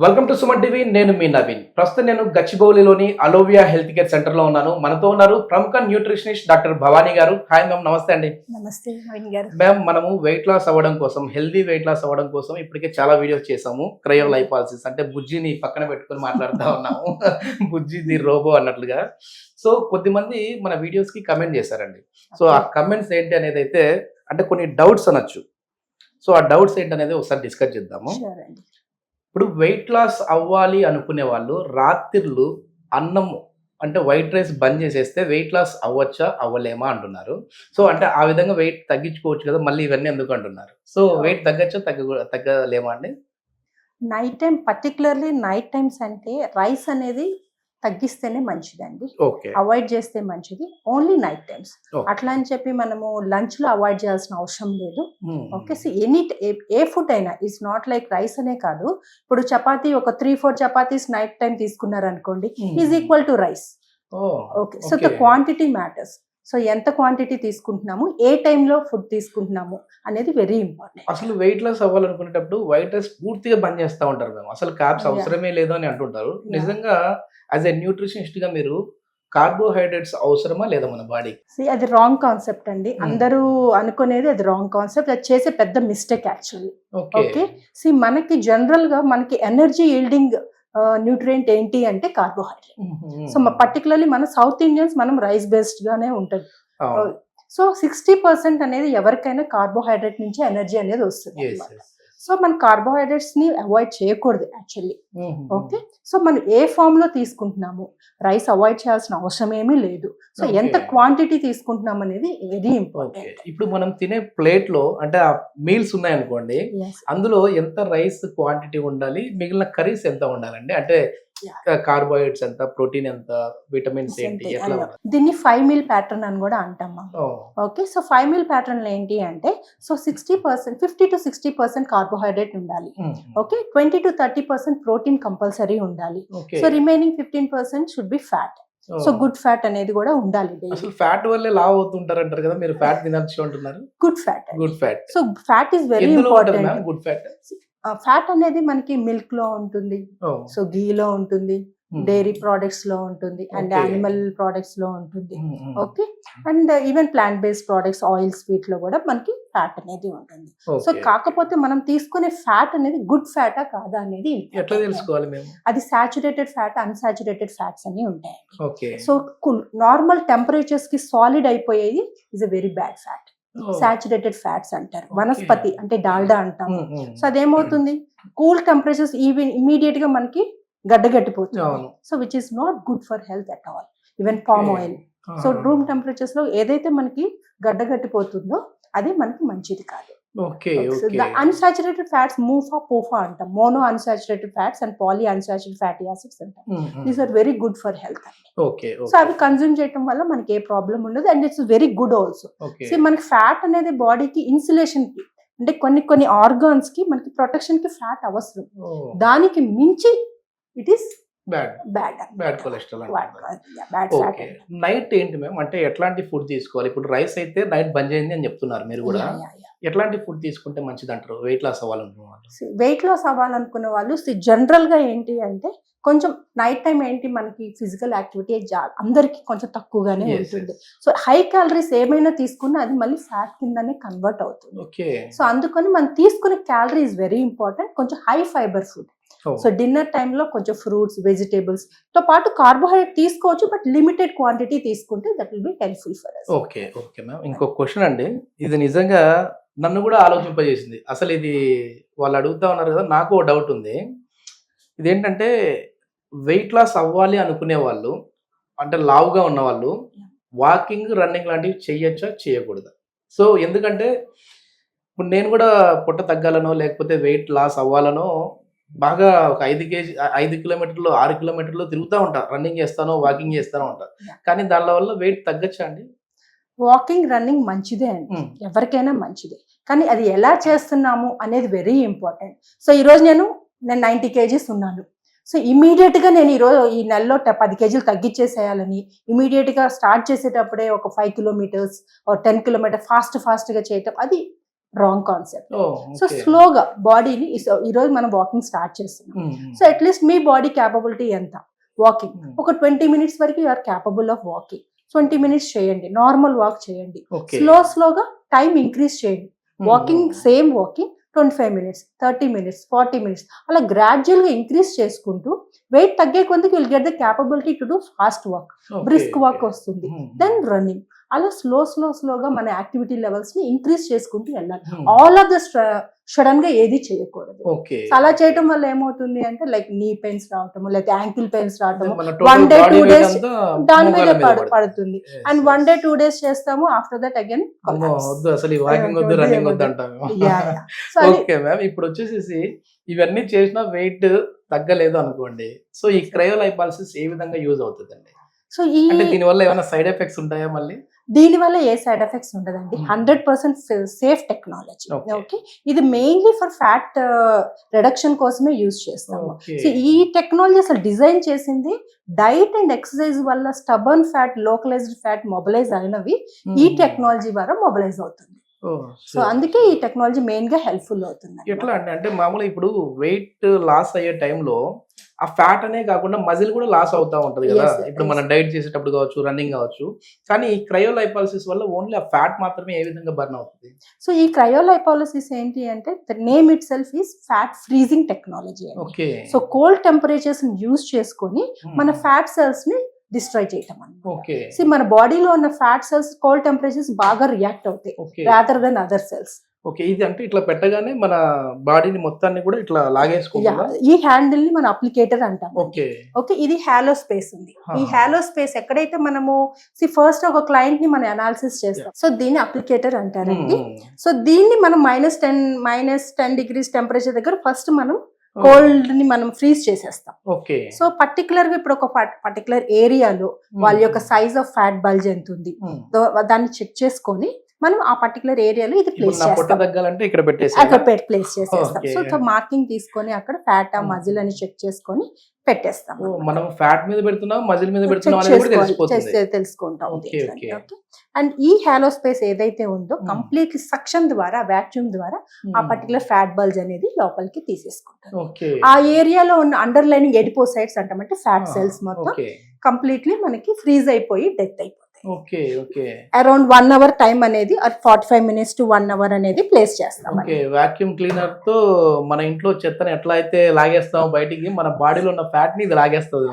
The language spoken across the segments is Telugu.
Welcome to Suman TV. నేను మీ నవీన్. ప్రస్తుతం నేను గచ్చిబౌలిలోని అలోవియా హెల్త్ కేర్ సెంటర్ లో ఉన్నాను. మనతో ఉన్నారు ప్రముఖ న్యూట్రిషనిస్ట్ డాక్టర్ భవానీ గారు. హాయ్ మ్యామ్, నమస్తే అండి. నమస్తే నవీన్ గారు. మ్యామ్, మనము వెయిట్ లాస్ అవ్వడం కోసం, హెల్దీ వెయిట్ లాస్ అవ్వడం కోసం ఇప్పటికే చాలా వీడియోస్ చేసాము. క్రయోలైపాలసిస్ అంటే బుజ్జిని పక్కన పెట్టుకొని మాట్లాడుతూ ఉన్నాము. బుజ్జి ది రోబో అన్నట్లుగా. సో కొద్దిమంది మన వీడియోస్ కి కమెంట్ చేశారండి. సో ఆ కమెంట్స్ ఏంటి అనేది అయితే అంటే కొన్ని డౌట్స్ అనొచ్చు. సో ఆ డౌట్స్ ఏంటి అనేది ఒకసారి డిస్కస్ చేద్దాము. Sure అండి. ఇప్పుడు వెయిట్ లాస్ అవ్వాలి అనుకునే వాళ్ళు రాత్రిళ్ళు అన్నం అంటే వైట్ రైస్ బంద్ చేసేస్తే వెయిట్ లాస్ అవ్వచ్చా అవ్వలేమా అంటున్నారు. సో అంటే ఆ విధంగా వెయిట్ తగ్గించుకోవచ్చు కదా, మళ్ళీ ఇవన్నీ ఎందుకు అంటున్నారు. సో వెయిట్ తగ్గచ్చా తగ్గలేమా అండి? Night time, particularly night times అంటే రైస్ అనేది తగ్గిస్తేనే మంచిదండి. ఓకే, అవాయిడ్ చేస్తే మంచిది. Only night times. Okay. అట్లా అని చెప్పి మనము లంచ్ లో అవాయిడ్ చేయాల్సిన అవసరం లేదు. ఓకే, సో ఏ ఫుడ్ అయినా ఇట్స్ నాట్ లైక్ రైస్ అనే కాదు. ఇప్పుడు చపాతీ ఒక 3-4 చపాతీస్ నైట్ టైం తీసుకున్నారు అనుకోండి, is equal to rice. Okay, so the quantity matters. So ఎంత క్వాంటిటీ తీసుకుంటున్నాము, ఏ టైంలో ఫుడ్ తీసుకుంటున్నాము అనేది వెరీ ఇంపార్టెంట్. అసలు వెయిట్ లాస్ అవ్వాలనుకునేటప్పుడు వైట్ రైస్ పూర్తిగా బంద్ చేస్తూ ఉంటారు మేము. అసలు కార్బ్స్ అవసరమే లేదు అని అంటుంటారు. నిజంగా యాజ్ ఎ న్యూట్రిషనిస్ట్ గా మీరు కార్బోహైడ్రేట్స్ అవసరమా లేదా మన బాడీకి? అది రాంగ్ కాన్సెప్ట్ అండి. అందరూ అనుకునేది అది రాంగ్ కాన్సెప్ట్. అది చేసే పెద్ద మిస్టేక్ యాక్చువల్లీ. ఓకే, మనకి జనరల్ గా మనకి ఎనర్జీ ఈల్డింగ్ న్యూట్రియంట్ ఏంటి అంటే కార్బోహైడ్రేట్. సో పర్టికులర్లీ మన సౌత్ ఇండియన్స్ మనం రైస్ బేస్డ్ గానే ఉంటుంది. సో 60% అనేది ఎవరికైనా కార్బోహైడ్రేట్ నుంచి ఎనర్జీ అనేది వస్తుంది. సో మన కార్బోహైడ్రేట్స్ ని అవాయిడ్ చేయకూడదు యాక్చువల్లీ. ఓకే, సో మనం ఏ ఫామ్ లో తీసుకుంటున్నాము, రైస్ అవాయిడ్ చేయాల్సిన అవసరం ఏమీ లేదు. సో ఎంత క్వాంటిటీ తీసుకుంటున్నాం అనేది వెరీ ఇంపార్టెంట్. ఇప్పుడు మనం తినే ప్లేట్ లో అంటే ఆ మీల్స్ ఉన్నాయనుకోండి, అందులో ఎంత రైస్ క్వాంటిటీ ఉండాలి, మిగిలిన కర్రీస్ ఎంత ఉండాలండి? అంటే కార్బోహైడ్రేట్స్ ఎంత, ప్రోటీన్ ఎంత, విటమిన్స్ ఏంటి, ఎట్లా? దీన్ని 5 మీల్ ప్యాటర్న్ అని కూడా అంటాం. ఓకే, సో 5 మీల్ ప్యాటర్న్ లో ఏంటి అంటే, సో 60%, 50 to 60% కార్బోహైడ్రేట్ ఉండాలి. ఓకే, 20 to 30% ప్రోటీన్ కంపల్సరీ ఉండాలి. So remaining 15% should be fat. So good fat అనేది కూడా ఉండాలి. అసలు ఫ్యాట్ వల్లే లావ్ అవుతుంటారు అంటారు కదా, మీరు ఫ్యాట్ తినచ్చు అంటున్నారు. Good fat, good fat. So fat is very important. Good fat, fat అనేది మనకి మిల్క్ లో ఉంటుంది, సో ఘీలో ఉంటుంది, డైరీ ప్రోడక్ట్స్ లో ఉంటుంది, అండ్ యానిమల్ ప్రోడక్ట్స్ లో ఉంటుంది. Okay, and even plant based products, oils, wheat లో కూడా మనకి ఫ్యాట్ అనేది ఉంటుంది. సో కాకపోతే మనం తీసుకునే ఫ్యాట్ అనేది గుడ్ ఫ్యాటా కాదా అనేది ఎట్లా తెలుసుకోవాలి మేము? అది సాచురేటెడ్ ఫ్యాట్, అన్సాచురేటెడ్ ఫ్యాట్స్ అని ఉంటాయి. ఓకే, సో నార్మల్ టెంపరేచర్స్ కి సాలిడ్ అయిపోయేది is a very bad fat. Saturated fats అంటారు. వనస్పతి అంటే డాల్డా అంటాము. సో అదేమవుతుంది, కూల్ టెంపరేచర్స్ ఇమీడియట్ గా మనకి గడ్డగట్టిపోతుంది. So which is not good for health at all. Even palm oil, so room temperatures లో ఏదైతే మనకి గడ్డగట్టిపోతుందో అది మనకి మంచిది కాదు. అన్సాచురేటెడ్ ఫ్యాట్స్ మూఫా పోఫా అంటాం. Mono unsaturated fats and poly unsaturated fatty acids అంటాం. These are very good for health. So అవి కన్జ్యూమ్ చేయడం వల్ల మనకి ఏ ప్రాబ్లం ఉండదు, and it's very good also. So మనకి ఫ్యాట్ అనేది బాడీకి ఇన్సులేషన్ కి, అంటే కొన్ని ఆర్గాన్స్ కి మనకి ప్రొటెక్షన్ కి ఫ్యాట్ అవసరం. దానికి మించి it is bad cholesterol. Night ఏంటి మేము అంటే ఎట్లాంటి ఫుడ్ తీసుకోవాలి? ఇప్పుడు రైస్ అయితే నైట్ బంద్ చేయండి అని చెప్తున్నారు మీరు కూడా. ఎట్లాంటి ఫుడ్ తీసుకుంటే మంచిది అంటారు వెయిట్ లాస్ అవ్వాలనుకునే వాళ్ళు? వెయిట్ లాస్ అవ్వాలనుకునే వాళ్ళు జనరల్ గా ఏంటి అంటే, కొంచెం నైట్ టైం ఏంటి మనకి ఫిజికల్ యాక్టివిటీ అందరికి కొంచెం తక్కువగానే ఉంటుంది. సో హై క్యాలరీస్ ఏమైనా తీసుకున్నా అది మళ్ళీ ఫ్యాట్ కిందనే కన్వర్ట్ అవుతుంది. సో అందుకని మనం తీసుకునే క్యాలరీ ఇస్ వెరీ ఇంపార్టెంట్. కొంచెం high fibre food. So dinner టైంలో కొంచెం ఫ్రూట్స్, వెజిటేబుల్స్ తో పాటు కార్బోహైడ్రేట్ తీసుకోవచ్చు, బట్ లిమిటెడ్ క్వాంటిటీ తీసుకుంటే that will be helpful for us. Okay ma'am, ఇంకో క్వశ్చన్ అండి. ఇది నిజంగా నన్ను కూడా ఆలోచింపజేసింది. అసలు ఇది వాళ్ళు అడుగుతా ఉన్నారు కదా, నాకు ఓ డౌట్ ఉంది. ఇదేంటంటే వెయిట్ లాస్ అవ్వాలి అనుకునే వాళ్ళు, అంటే లావుగా ఉన్న వాళ్ళు వాకింగ్, రన్నింగ్ లాంటివి చేయొచ్చా చేయకూడదా? సో ఎందుకంటే ఇప్పుడు నేను కూడా పొట్ట తగ్గాలనో లేకపోతే వెయిట్ లాస్ అవ్వాలనో బాగా ఒక 5 కిలోమీటర్లు 6 కిలోమీటర్లు తిరుగుతూ ఉంటా, రన్నింగ్ చేస్తానో వాకింగ్ చేస్తానో ఉంటా. కానీ దాని వల్ల వెయిట్ తగ్గచ్చా అండి? వాకింగ్, రన్నింగ్ మంచిదే అండి, ఎవరికైనా మంచిదే. కానీ అది ఎలా చేస్తున్నాము అనేది వెరీ ఇంపార్టెంట్. సో ఈరోజు నేను 90 kgs ఉన్నాను. సో ఇమీడియట్ గా నేను ఈ నెలలో 10 kgs తగ్గించేసేయాలని ఇమీడియట్ గా స్టార్ట్ చేసేటప్పుడే ఒక 5 kilometers 10 kilometers ఫాస్ట్ గా చేయటం అది రాంగ్ కాన్సెప్ట్. ఓ సో స్లోగా బాడీని ఈరోజు మనం వాకింగ్ స్టార్ట్ చేస్తున్నాం. సో అట్లీస్ట్ మీ బాడీ క్యాపబిలిటీ ఎంత వాకింగ్, ఒక 20 minutes వరకు you are capable of walking. 20 minutes చేయండి, నార్మల్ వాక్ చేయండి, స్లోగా టైం ఇంక్రీజ్ చేయండి. Walking same walking 25 minutes, 30 minutes, 40 minutes అలా గ్రాడ్యువల్ గా ఇంక్రీజ్ చేసుకుంటూ వెయిట్ తగ్గే కొందుకు will get the capability to do fast walk, brisk walk వస్తుంది, దెన్ రన్నింగ్. అలా స్లోగా మన యాక్టివిటీ లెవెల్స్ ని ఇంక్రీజ్ చేసుకుంటూ వెళ్ళాలి. ఆల్ ఆఫ్ ద సడన్ గా ఏది చేయకూడదు. అలా చేయటం వల్ల ఏమవుతుంది అంటే లైక్ నీ పెయిన్స్ రావటము, లేకపోతే యాంకిల్ పెయిన్స్ రావటము, 1 day 2 days దాని మీద పడుతుంది. అండ్ 1 day 2 days చేస్తాము, ఆఫ్టర్ దట్ అగైన్ ఇప్పుడు వచ్చేసి ఇవన్నీ చేసిన వెయిట్ తగ్గలేదు అనుకోండి, సో ఈ క్రయోలైపాలసిస్ ఏ విధంగా యూజ్ అవుతుందండి? సో దీని వల్ల ఏమైనా సైడ్ ఎఫెక్ట్స్ ఉంటాయా? మళ్ళీ దీని వల్ల ఏ సైడ్ ఎఫెక్ట్స్ ఉండదండి. 100% సేఫ్ టెక్నాలజీ. ఓకే, ఇది మెయిన్లీ ఫర్ ఫ్యాట్ రిడక్షన్ కోసమే యూజ్ చేస్తాము. సో ఈ టెక్నాలజీ అసలు డిజైన్ చేసింది డైట్ అండ్ ఎక్సర్సైజ్ వల్ల stubborn fat, localised fat mobilise అయినవి ఈ టెక్నాలజీ ద్వారా మొబిలైజ్ అవుతుంది. సో అందుకే ఈ టెక్నాలజీ మెయిన్ గా హెల్ప్ఫుల్ అవుతుంది. ఎట్లా అంటే మామూలుగా ఇప్పుడు వెయిట్ లాస్ అయ్యే టైంలో ఆ ఫ్యాట్ అనే కాకుండా మజిల్ కూడా లాస్ అవుతా ఉంటది కదా. ఇప్పుడు మనం డైట్ చేసేటప్పుడు కావచ్చు, రన్నింగ్ కావచ్చు, కానీ ఈ క్రయోలైపాలసిస్ వల్ల ఓన్లీ ఆ ఫ్యాట్ మాత్రమే ఏ విధంగా బర్న్ అవుతుంది? సో ఈ క్రయోలైపాలసిస్ ఏంటి అంటే the name it self is fat freezing technology. So cold temperatures ని యూజ్ చేసుకొని మన ఫ్యాట్ సెల్స్ ని డిస్ట్రాయ్ చేయటం అన్నమాట. మన బాడీలో ఉన్న ఫ్యాట్ సెల్స్ కోల్డ్ టెంపరేచర్స్ బాగా రియాక్ట్ అవుతాయి rather than other cells. Okay, ఇది అంటే ఇట్లా పెట్టగానే మన బాడీని మొత్తాన్ని కూడా ఇట్లా లాగేసుకుంటాం. ఈ హ్యాండిల్ ని మన అప్లికేటర్ అంటాం. ఓకే, ఇది హాలో స్పేస్ ఉంది. ఈ హాలో స్పేస్ ఎక్కడైతే మనము ఫస్ట్ ఒక క్లయింట్ ని మనం అనాలిసిస్ చేస్తాం, సో దీన్ని అప్లికేటర్ అంటారండి. సో దీన్ని మనం -10 degrees టెంపరేచర్ దగ్గర ఫస్ట్ మనం కోల్డ్ ని మనం ఫ్రీజ్ చేసేస్తాం. ఓకే, సో పర్టికులర్ గా ఇప్పుడు ఒక పర్టికులర్ ఏరియాలో వాళ్ళ యొక్క సైజ్ ఆఫ్ ఫ్యాట్ బల్జ్ ఎంత ఉంది దాన్ని చెక్ చేసుకొని మనం ఆ పర్టికులర్ ఏరియాలో ఇది ప్లేస్ చేస్తాం. అక్కడ ప్లేస్ చేసేస్తాం. సో మార్కింగ్ తీసుకొని అక్కడ ఫ్యాట్, ఆ మజిల్ అని చెక్ చేసుకొని పెట్టేస్తాం. మనం ఫ్యాట్ మీద పెడుతున్నాం, మజిల్ మీద పెడుతున్నాం అనేది కూడా తెలిసిపోతుంది, తెలుసుకుంటాం. అండ్ ఈ హాలో స్పేస్ ఏదైతే ఉందో కంప్లీట్లీ సక్షన్ ద్వారా, వాక్యూమ్ ద్వారా ఆ పర్టికులర్ ఫ్యాట్ బల్జ్ అనేది లోపలికి తీసేసుకుంటాం. ఆ ఏరియాలో ఉన్న అండర్ లైనింగ్ ఎడిపోసైట్స్ అంటామంటే ఫ్యాట్ సెల్స్ మొత్తం కంప్లీట్లీ మనకి ఫ్రీజ్ అయిపోయి డెత్ అయిపోతుంది. అరౌండ్ 1 hour టైం అనేది 45 minutes to 1 hour అనేది ప్లేస్ చేస్తాం. వాక్యూమ్ క్లీనర్ తో మన ఇంట్లో చెత్తని ఎట్లా అయితే లాగేస్తాం బయటికి, మన బాడీలో ఉన్న ఫ్యాట్ ని ఇది లాగేస్తుంది.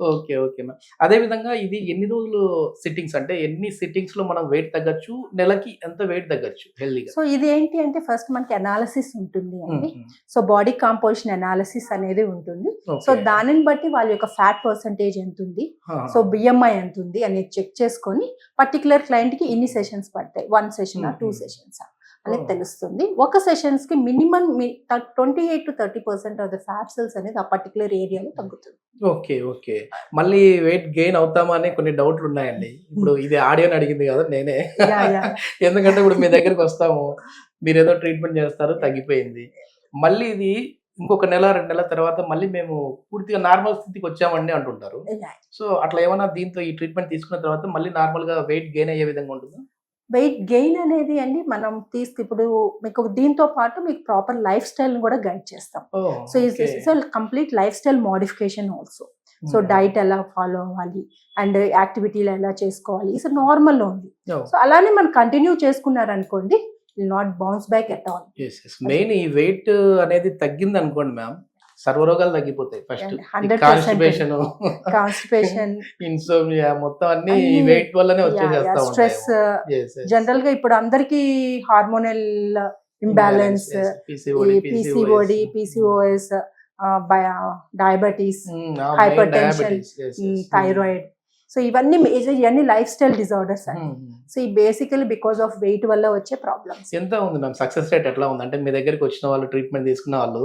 Okay ma'am. అదే విధంగా ఇది ఎన్ని రోజులు సిట్టింగ్స్, అంటే ఎన్ని సిట్టింగ్స్ లో మనం వెయిట్ తగ్గచ్చు, నెలకి ఎంత వెయిట్ తగ్గచ్చు హెల్దీగా? సో ఇది ఏంటి అంటే ఫస్ట్ మనకి అనాలిసిస్ ఉంటుంది అండి. సో బాడీ కాంపోజిషన్ అనాలిసిస్ అనేది ఉంటుంది. సో దానిని బట్టి వాళ్ళ యొక్క ఫ్యాట్ పర్సంటేజ్ ఎంత ఉంది, సో BMI ఎంత ఉంది అనేది చెక్ చేసుకొని పర్టికులర్ క్లయింట్ కి ఇన్ని సెషన్స్ పడతాయి, 1 session 2 sessions అనేది తెలుస్తుంది. ఒక సెషన్స్ కి minimum 28 to 30% of the fat cells అనేది ఆ పర్టికులర్ ఏరియాలో తగ్గుతుంది. ఓకే, మళ్ళీ వెయిట్ గెయిన్ అవుతామా అని కొన్ని డౌట్లు ఉన్నాయండి. ఇప్పుడు ఇది ఆడియోని అడిగింది కదా నేనే, ఎందుకంటే ఇప్పుడు మీ దగ్గరికి వస్తాము, మీరు ఏదో ట్రీట్మెంట్ చేస్తారు, తగ్గిపోయింది, మళ్ళీ ఇది ఇంకొక నెల 2 నెలల తర్వాత మళ్ళీ మేము పూర్తిగా నార్మల్ స్థితికి వచ్చామండి అంటుంటారు. సో అట్లా ఏమైనా దీంతో ఈ ట్రీట్మెంట్ తీసుకున్న తర్వాత మళ్ళీ నార్మల్ గా వెయిట్ గెయిన్ అయ్యే విధంగా ఉంటుందా? వెయిట్ గెయిన్ అనేది అండి మనం ఇప్పుడు మీకు దీంతో పాటు మీకు ప్రాపర్ లైఫ్ స్టైల్ కూడా గైడ్ చేస్తాం. So complete lifestyle modification also. So diet ఎలా ఫాలో అవ్వాలి అండ్ యాక్టివిటీలు ఎలా చేసుకోవాలి, సో నార్మల్ ఉంది. సో అలానే మనం కంటిన్యూ చేసుకున్నారనుకోండి, not bounce back at all. Main ఈ వెయిట్ అనేది తగ్గింది అనుకోండి మ్యామ్, సర్వరోగాలు తగ్గిపోతాయి. ఫస్ట్ కాన్స్టిపేషన్, ఇన్సోమ్నియా మొత్తం అన్ని వెయిట్ వల్లనే వచ్చేసేస్తా ఉంటాయి. స్ట్రెస్, జనరల్ గా ఇప్పుడు అందరికి hormonal imbalance, PCOD, PCOS, diabetes, hyper tension, thyroid, so ఇవన్నీ లైఫ్ స్టైల్ డిజార్డర్స్ అండి. సో ఈ బేసికలీ బికాస్ ఆఫ్ వెయిట్ వల్ల వచ్చే ప్రాబ్లమ్స్. ఎంత ఉంది మ్యామ్ సక్సెస్ రేట్ ఎట్లా ఉంది? అంటే మీ దగ్గరికి వచ్చిన వాళ్ళు, ట్రీట్మెంట్ తీసుకున్న వాళ్ళు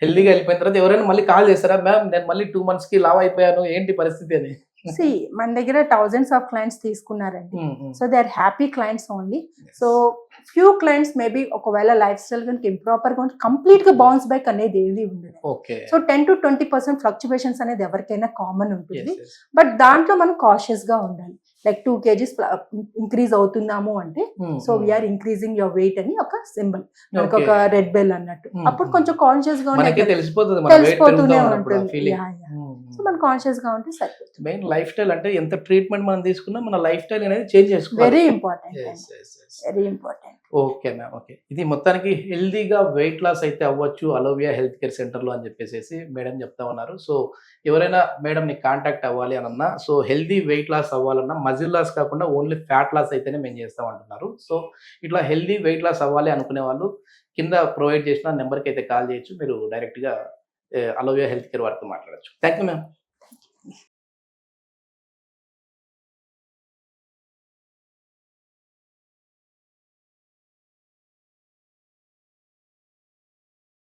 హెల్దీగా వెళ్ళిపోయిన తర్వాత ఎవరైనా మళ్ళీ కాల్ చేస్తారా, మ్యామ్ నేను మళ్ళీ 2 months కి లావ్ అయిపోయాను, ఏంటి పరిస్థితి అని? మన దగ్గర thousands of clients తీసుకున్నారండి. So they are happy clients only. So few clients maybe ఒకవేళ లైఫ్ స్టైల్ కనుక ఇంప్రాపర్ గా ఉంటే కంప్లీట్ గా బౌన్స్ బ్యాక్ అనేది ఏది ఉండదు. సో 10 to 20% ఫ్లక్చువేషన్స్ అనేది ఎవరికైనా కామన్ ఉంటుంది. బట్ దాంట్లో మనం కాషియస్ గా ఉండాలి. లైక్ 2 kgs ఇంక్రీజ్ అవుతున్నాము అంటే so we are increasing your weight అని ఒక సింబల్, మనకు ఒక రెడ్ బెల్ అన్నట్టు. అప్పుడు కొంచెం కాన్షియస్ గా మనకే తెలిసిపోతుంది మన weight తెలిసిపోతూనే పెరుగుతా ఉన్నప్పుడు ఆ ఉంటుంది. feeling. సో మనం కాన్షియస్ గా ఉంటే సరిపోతుంది. మెయిన్ లైఫ్ స్టైల్ అంటే ఎంత ట్రీట్మెంట్ మనం తీసుకున్నా మన లైఫ్ స్టైల్ అనేది చేంజ్ చేసుకోవాలి. Very important, very important. Okay ma'am, okay. ఇది మొత్తానికి హెల్దీగా వెయిట్ లాస్ అయితే అవ్వచ్చు అలోవియా హెల్త్ కేర్ సెంటర్లో అని చెప్పేసి మేడం చెప్తా ఉన్నారు. సో ఎవరైనా మేడంని కాంటాక్ట్ అవ్వాలి అనన్నా, సో హెల్దీ వెయిట్ లాస్ అవ్వాలన్నా మజిల్ లాస్ కాకుండా ఓన్లీ ఫ్యాట్ లాస్ అయితేనే మేము చేస్తాం అంటున్నారు. సో ఇట్లా హెల్దీ వెయిట్ లాస్ అవ్వాలి అనుకునే వాళ్ళు కింద ప్రొవైడ్ చేసిన నెంబర్కి అయితే కాల్ చేయొచ్చు. మీరు డైరెక్ట్గా అలోవియా హెల్త్ కేర్ వారితో మాట్లాడచ్చు. Thank you ma'am.